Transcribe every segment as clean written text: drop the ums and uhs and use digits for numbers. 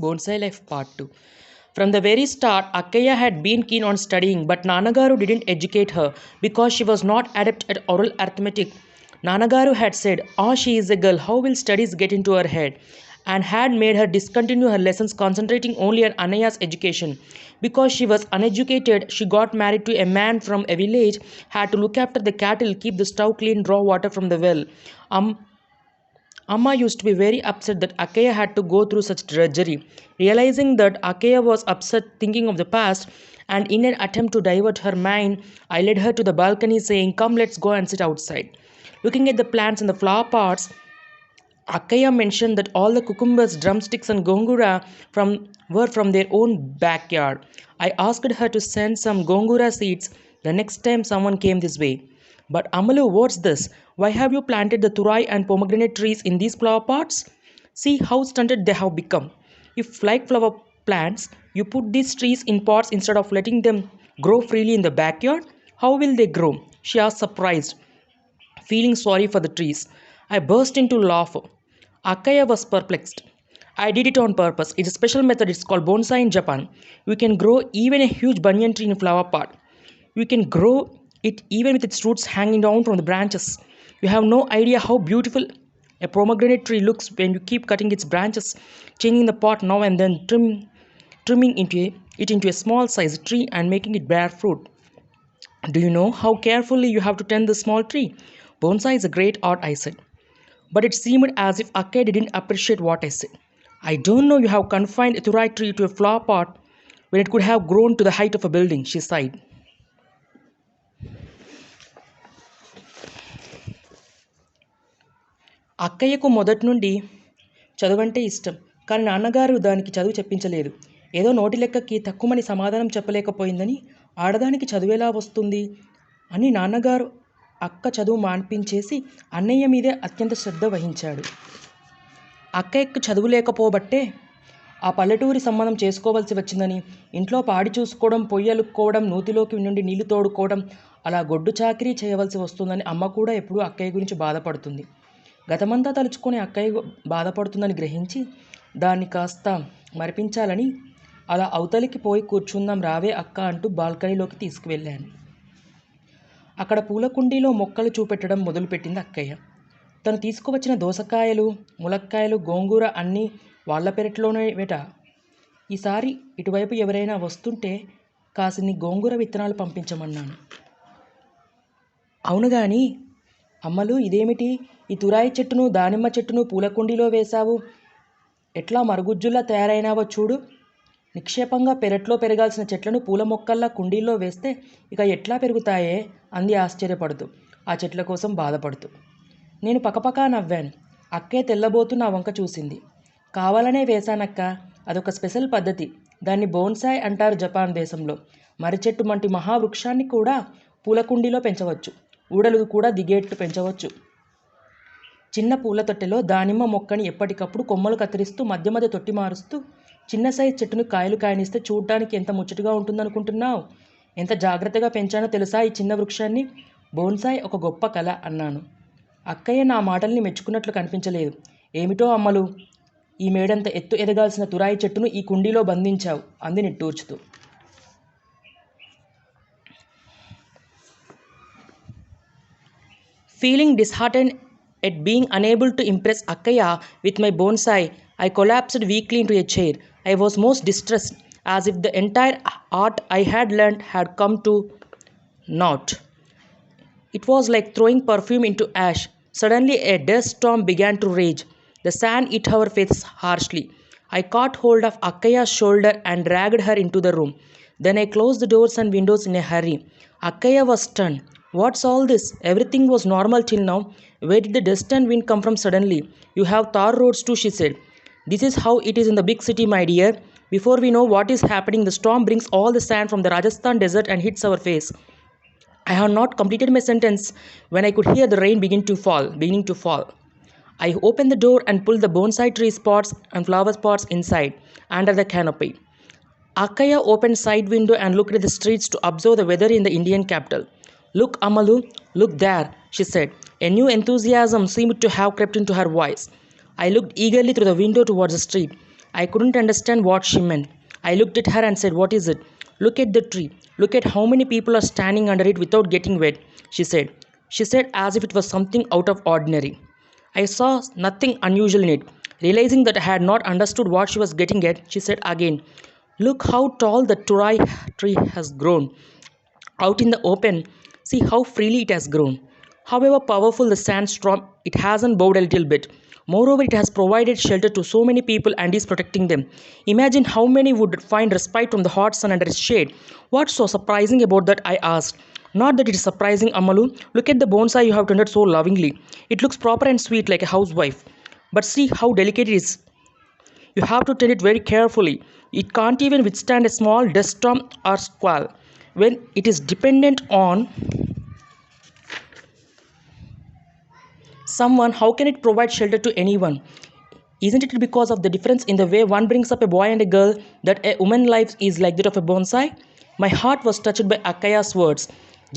Bonsai Life Part 2. From the very start, Akkaya had been keen on studying, but Nanagaru didn't educate her because she was not adept at oral arithmetic. Nanagaru had said, "Ah, she is a girl, how will studies get into her head?" and had made her discontinue her lessons, concentrating only on Anaya's education. Because she was uneducated, she got married to a man from a village, had to look after the cattle, keep the stove clean, draw water from the well. Amma used to be very upset that Akaya had to go through such drudgery. Realizing that Akaya was upset thinking of the past, and in an attempt to divert her mind, I led her to the balcony saying, "Come, let's go and sit outside." Looking at the plants and the flower pots, Akaya mentioned that all the cucumbers, drumsticks, and gongura were from their own backyard. I asked her to send some gongura seeds the next time someone came this way. "But Amalu, what's this? Why have you planted the turai and pomegranate trees in these flower pots? See how stunted they have become. If, like flower plants, you put these trees in pots instead of letting them grow freely in the backyard, how will they grow?" she asked, surprised, feeling sorry for the trees. I burst into laughter. Akaya was perplexed. "I did it on purpose. It's a special method. It's called bonsai in Japan. You can grow even a huge banyan tree in a flower pot. You can grow it even with its roots hanging down from the branches. You have no idea how beautiful a pomegranate tree looks when you keep cutting its branches, changing the pot now and then, trimming it into a small sized tree and making it bear fruit. Do you know how carefully you have to tend the small tree? Bonsai is a great art," I said. But it seemed as if Akke didn't appreciate what I said. "I don't know you have confined a turai tree to a flower pot when it could have grown to the height of a building," she sighed. అక్కయ్యకు మొదటి నుండి చదువంటే ఇష్టం. కానీ నాన్నగారు దానికి చదువు చెప్పించలేదు. ఏదో నోటి లెక్కకి తక్కువని సమాధానం చెప్పలేకపోయిందని, "ఆడదానికి చదువెలా వస్తుంది" అని నాన్నగారు అక్క చదువు మాన్పించేసి అన్నయ్య మీదే అత్యంత శ్రద్ధ వహించాడు. అక్కయ్యకు చదువు లేకపోబట్టే ఆ పల్లెటూరి సంబంధం చేసుకోవలసి వచ్చిందని, ఇంట్లో పాడి చూసుకోవడం, పొయ్యలుక్కోవడం, నూతిలోకి నుండి నీళ్లు తోడుకోవడం, అలా గొడ్డు చాకిరీ చేయవలసి వస్తుందని అమ్మ కూడా ఎప్పుడూ అక్కయ్య గురించి బాధపడుతుంది. గతమంతా తలుచుకొని అక్కయ్య బాధపడుతుందని గ్రహించి దాన్ని కాస్త మరిపించాలని, "అలా అవతలికి పోయి కూర్చుందాం రావే అక్క" అంటూ బాల్కనీలోకి తీసుకువెళ్ళాను. అక్కడ పూల కుండీలో మొక్కలు చూపెట్టడం మొదలుపెట్టింది అక్కయ్య. తను తీసుకువచ్చిన దోసకాయలు, ములక్కాయలు, గోంగూర అన్నీ వాళ్ల పెరట్లోనేవేట. "ఈసారి ఇటువైపు ఎవరైనా వస్తుంటే కాసిన్ని గోంగూర విత్తనాలు పంపించమన్నాను." "అవును గాని అమ్మలు, ఇదేమిటి? ఈ తురాయి చెట్టును, దానిమ్మ చెట్టును పూల కుండీలో వేశావు. ఎట్లా మరుగుజ్జులా తయారైనావో చూడు. నిక్షేపంగా పెరట్లో పెరగాల్సిన చెట్లను పూల మొక్కల్లా కుండీల్లో వేస్తే ఇక ఎట్లా పెరుగుతాయే?" అంది ఆశ్చర్యపడుతూ, ఆ చెట్ల కోసం బాధపడుతూ. నేను పకపకా నవ్వాను. అక్కే తెల్లబోతూ నా వంక చూసింది. "కావాలనే వేశానక్క. అదొక స్పెషల్ పద్ధతి. దాన్ని బోన్సాయ్ అంటారు జపాన్ దేశంలో. మర్రి చెట్టు వంటి మహావృక్షాన్ని కూడా పూల కుండీలో పెంచవచ్చు. ఊడలు కూడా దిగేట్టు పెంచవచ్చు. చిన్న పూల తొట్టెలో దానిమ్మ మొక్కని ఎప్పటికప్పుడు కొమ్మలు కత్తిరిస్తూ మధ్య మధ్య తొట్టి మారుస్తూ చిన్న సైజ్ చెట్టును కాయలు కాయనిస్తే చూడ్డానికి ఎంత ముచ్చటగా ఉంటుందనుకుంటున్నావు? ఎంత జాగ్రత్తగా పెంచానో తెలుసా ఈ చిన్న వృక్షాన్ని? బోన్సాయ్ ఒక గొప్ప కళ" అన్నాను. అక్కయ్య నా మాటల్ని మెచ్చుకున్నట్లు కనిపించలేదు. "ఏమిటో అమ్మలు, ఈ మేడంత ఎత్తు ఎదగాల్సిన తురాయి చెట్టును ఈ కుండీలో బంధించావు" అంది నిట్టూర్చుతూ. Feeling disheartened at being unable to impress Akkaya with my bonsai, I collapsed weakly into a chair. I was most distressed, as if the entire art I had learnt had come to naught. It was like throwing perfume into ash. Suddenly a dust storm began to rage. The sand hit our faces harshly. I caught hold of Akkaya's shoulder and dragged her into the room. Then I closed the doors and windows in a hurry. Akkaya was stunned. "What's all this? Everything was normal till now. Where did the dust and wind come from suddenly? You have tar roads too," she said. "This is how it is in the big city, my dear. Before we know what is happening, the storm brings all the sand from the Rajasthan desert and hits our face." I had not completed my sentence when I could hear the rain beginning to fall. I opened the door and pulled the bonsai tree pots and flower pots inside, under the canopy. Akkaya opened side window and looked at the streets to observe the weather in the Indian capital. "Look, Amalu, look there," she said. A new enthusiasm seemed to have crept into her voice. I looked eagerly through the window towards the street. I couldn't understand what she meant. I looked at her and said, "What is it?" "Look at the tree. Look at how many people are standing under it without getting wet," she said. She said as if it was something out of ordinary. I saw nothing unusual in it. Realizing that I had not understood what she was getting at, she said again, "Look how tall the turai tree has grown. Out in the open, see how freely it has grown. However powerful the sandstorm, it hasn't bowed a little bit. Moreover, it has provided shelter to so many people and is protecting them. Imagine how many would find respite from the hot sun under its shade." "What's so surprising about that?" I asked. "Not that it is surprising, Amalu. Look at the bonsai you have tended so lovingly. It looks proper and sweet like a housewife. But see how delicate it is. You have to tend it very carefully. It can't even withstand a small dust storm or squall. When it is dependent on someone, how can it provide shelter to anyone? Isn't it because of the difference in the way one brings up a boy and a girl that a woman's life is like that of a bonsai?" My heart was touched by Akaya's words.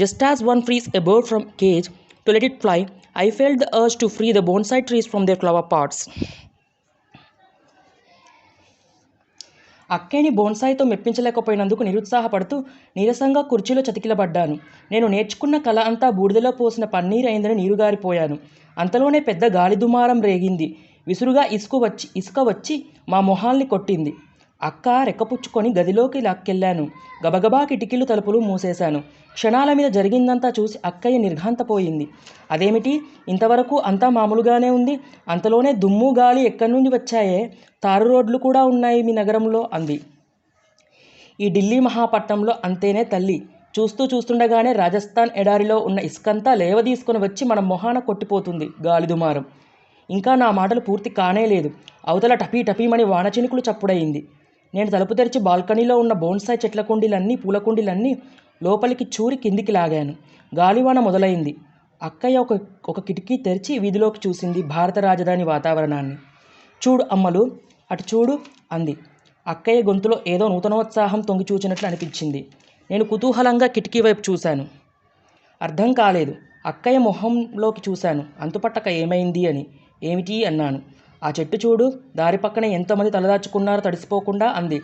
Just as one frees a bird from a cage to let it fly, I felt the urge to free the bonsai trees from their flower pots. అక్కయ్యని బోన్సాయితో మెప్పించలేకపోయినందుకు నిరుత్సాహపడుతూ నీరసంగా కుర్చీలో చతికిలబడ్డాను. నేను నేర్చుకున్న కళ అంతా బూడిదలో పోసిన పన్నీరు అయిందని నీరుగారిపోయాను. అంతలోనే పెద్ద గాలి దుమారం రేగింది. విసురుగా ఇసుక వచ్చి మా మొహాల్ని కొట్టింది. అక్క రెక్కపుచ్చుకొని గదిలోకి లాక్కెళ్ళాను. గబగబా కిటికీలు తలుపులు మూసేశాను. క్షణాల మీద జరిగిందంతా చూసి అక్కయ్య నిర్ఘాంతపోయింది. "అదేమిటి, ఇంతవరకు అంతా మామూలుగానే ఉంది. అంతలోనే దుమ్ము గాలి ఎక్కడి నుండి వచ్చాయే? తారు రోడ్లు కూడా ఉన్నాయి మీ నగరంలో" అంది. "ఈ ఢిల్లీ మహాపట్నంలో అంతేనే తల్లి. చూస్తుండగానే రాజస్థాన్ ఎడారిలో ఉన్న ఇసుకంతా లేవదీసుకొని వచ్చి మన మొహాన కొట్టిపోతుంది గాలి దుమారం." ఇంకా నా మాటలు పూర్తి కానేలేదు. అవతల టపీ టపీమని వానచినుకులు చప్పుడయింది. నేను తలుపు తెరిచి బాల్కనీలో ఉన్న బోన్సాయ్ చెట్ల కుండీలన్నీ పూల కుండీలన్నీ లోపలికి చూరి కిందికి లాగాను. గాలివాన మొదలైంది. అక్కయ్య ఒక కిటికీ తెరిచి వీధిలోకి చూసింది భారత రాజధాని వాతావరణాన్ని. "చూడు అమ్మలు, అటు చూడు" అంది. అక్కయ్య గొంతులో ఏదో నూతనోత్సాహం తొంగిచూచినట్లు అనిపించింది. నేను కుతూహలంగా కిటికీ వైపు చూశాను. అర్థం కాలేదు. అక్కయ్య మొహంలోకి చూశాను. అంతుపట్టక ఏమైంది అని. "ఏమిటి?" అన్నాను. "ఆ చెట్టు చూడు, దారి పక్కన ఎంతోమంది తలదాచుకున్నారో తడిసిపోకుండా" అంది.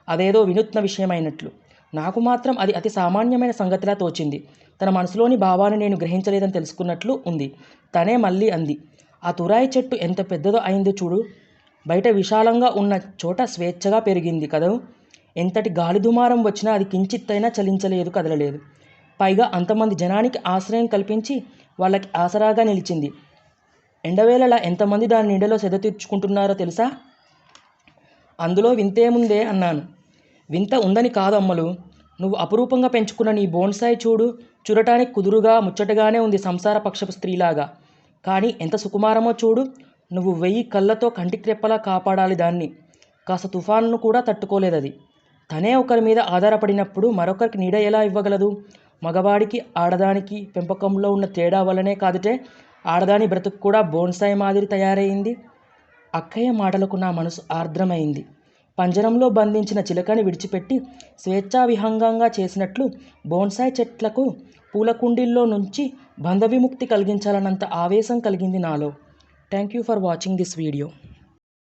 అదేదో వినూత్న విషయమైనట్లు. నాకు మాత్రం అది అతి సామాన్యమైన సంగతిలా తోచింది. తన మనసులోని భావాన్ని నేను గ్రహించలేదని తెలుసుకున్నట్లు ఉంది. తనే మళ్ళీ అంది, "ఆ తురాయి చెట్టు ఎంత పెద్దదో అయిందో చూడు. బయట విశాలంగా ఉన్న చోట స్వేచ్ఛగా పెరిగింది కదూ. ఎంతటి గాలి దుమారం వచ్చినా అది కించిత్తైనా చలించలేదు, కదలలేదు. పైగా అంతమంది జనానికి ఆశ్రయం కల్పించి వాళ్ళకి ఆసరాగా నిలిచింది. ఎండవేళలా ఎంతమంది దాని నీడలో సెద తీర్చుకుంటున్నారో తెలుసా? అందులో వింతేముందే" అన్నాను. "వింత ఉందని కాదు అమ్మలు. నువ్వు అపురూపంగా పెంచుకున్న నీ బోన్సాయి చూడు. చూడటానికి కుదురుగా ముచ్చటగానే ఉంది, సంసార పక్షపు స్త్రీలాగా. కానీ ఎంత సుకుమారమో చూడు. నువ్వు 1000 కళ్ళతో కంటికి రెప్పలా కాపాడాలి దాన్ని. కాస్త తుఫానును కూడా తట్టుకోలేదది. తనే ఒకరి మీద ఆధారపడినప్పుడు మరొకరికి నీడ ఎలా ఇవ్వగలదు? మగవాడికి ఆడదానికి పెంపకంలో ఉన్న తేడా వల్లనే కాదుటే ఆడదాని బ్రతుకు కూడా బోన్సాయి మాదిరి తయారైంది." అక్కయ్య మాటలకు నా మనసు ఆర్ద్రమైంది. పంజరంలో బంధించిన చిలకని విడిచిపెట్టి స్వేచ్ఛావిహంగంగా చేసినట్లు బోన్సాయి చెట్లకు పూల కుండీల్లో నుంచి బంధవిముక్తి కలిగించాలన్నంత ఆవేశం కలిగింది నాలో. Thank you for watching this video.